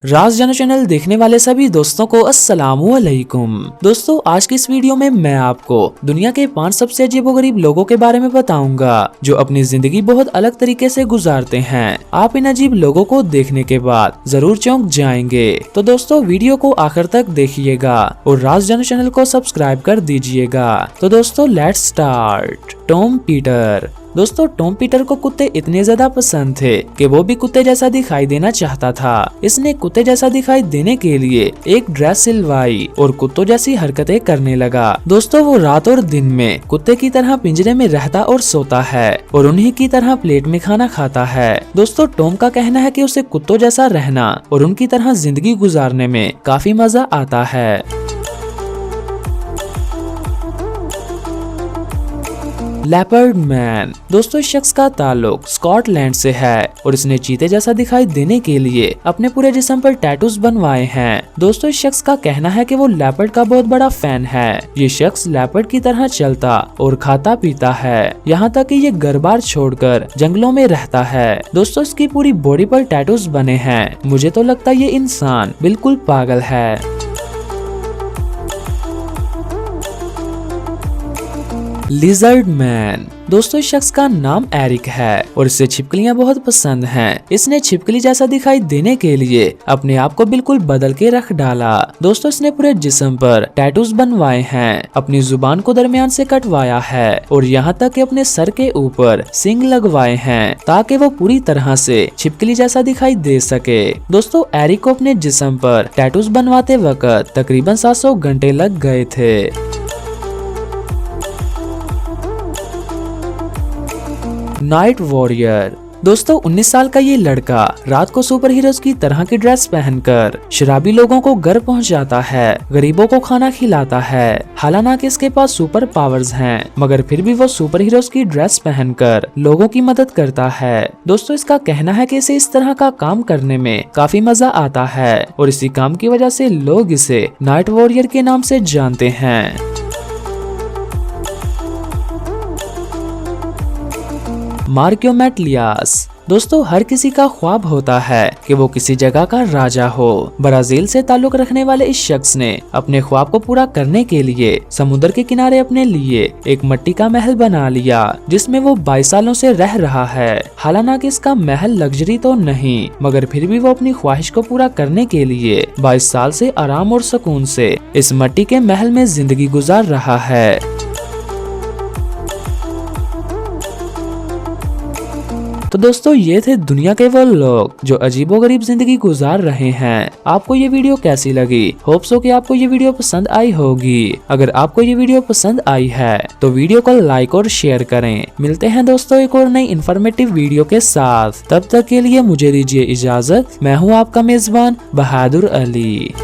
राज जन चैनल देखने वाले सभी दोस्तों को अस्सलामुअलैकुम। दोस्तों, आज की इस वीडियो में मैं आपको दुनिया के 5 सबसे अजीबोगरीब लोगों के बारे में बताऊंगा जो अपनी जिंदगी बहुत अलग तरीके से गुजारते हैं। आप इन अजीब लोगों को देखने के बाद जरूर चौंक जाएंगे। तो दोस्तों, वीडियो को आखिर तक देखिएगा और राज जन चैनल को सब्सक्राइब कर दीजिएगा। तो दोस्तों, लेट्स स्टार्ट। Tom Peter. दोस्तों, टॉम पीटर को कुत्ते इतने ज्यादा पसंद थे कि वो भी कुत्ते जैसा दिखाई देना चाहता था। इसने कुत्ते जैसा दिखाई देने के लिए एक ड्रेस सिलवाई और कुत्तों जैसी हरकतें करने लगा। दोस्तों, वो रात और दिन में कुत्ते की तरह पिंजरे में रहता और सोता है और उन्हीं की तरह प्लेट में खाना खाता है। दोस्तों, टॉम का कहना है कि उसे कुत्तों जैसा रहना और उनकी तरह जिंदगी गुजारने में काफी मजा आता है। Leopard man. दोस्तों, इस शख्स का ताल्लुक स्कॉटलैंड से है और इसने चीते जैसा दिखाई देने के लिए अपने पूरे जिस्म पर टैटूज बनवाए हैं। दोस्तों, इस शख्स का कहना है कि वो लेपर्ड का बहुत बड़ा फैन है। ये शख्स लेपर्ड की तरह चलता और खाता पीता है, यहाँ तक कि ये घर बार छोड़कर जंगलों में रहता है। दोस्तों, इसकी पूरी बॉडी पर टैटूज बने हैं। मुझे तो लगता है ये इंसान बिल्कुल पागल है। Lizard man. दोस्तों, इस शख्स का नाम एरिक है और इसे छिपकलियां बहुत पसंद हैं। इसने छिपकली जैसा दिखाई देने के लिए अपने आप को बिल्कुल बदल के रख डाला। दोस्तों, इसने पूरे जिस्म पर टैटूज बनवाए हैं, अपनी जुबान को दरमियान से कटवाया है और यहाँ तक कि अपने सर के ऊपर सींग लगवाए हैं ताकि वो पूरी तरह से छिपकली जैसा दिखाई दे सके। दोस्तों, एरिक को अपने जिस्म पर टैटूज बनवाते वक्त तकरीबन 700 घंटे लग गए थे। Night warrior. दोस्तों, 19 साल का ये लड़का रात को सुपर हीरोज की तरह की ड्रेस पहनकर शराबी लोगों को घर पहुंचाता है, गरीबों को खाना खिलाता है। हालांकि इसके पास सुपर पावर्स हैं, मगर फिर भी वो सुपर हीरोज की ड्रेस पहनकर लोगों की मदद करता है। दोस्तों, इसका कहना है कि इसे इस तरह का काम करने में काफी मजा आता है और इसी काम की वजह से लोग इसे नाइट वॉरियर के नाम से जानते हैं। मार्को मैटलियास। दोस्तों, हर किसी का ख्वाब होता है कि वो किसी जगह का राजा हो। ब्राजील से ताल्लुक रखने वाले इस शख्स ने अपने ख्वाब को पूरा करने के लिए समुद्र के किनारे अपने लिए एक मिट्टी का महल बना लिया जिसमें वो 22 सालों से रह रहा है। हालांकि इसका महल लग्जरी तो नहीं, मगर फिर भी वो अपनी ख्वाहिश को पूरा करने के लिए 22 साल से आराम और सुकून से इस मिट्टी के महल में जिंदगी गुजार रहा है। तो दोस्तों, ये थे दुनिया के वो लोग जो अजीबोगरीब जिंदगी गुजार रहे हैं। आपको ये वीडियो कैसी लगी? होप सो कि आपको ये वीडियो पसंद आई होगी। अगर आपको ये वीडियो पसंद आई है तो वीडियो को लाइक और शेयर करें। मिलते हैं दोस्तों एक और नई इन्फॉर्मेटिव वीडियो के साथ। तब तक के लिए मुझे दीजिए इजाजत। मैं हूँ आपका मेजबान बहादुर अली।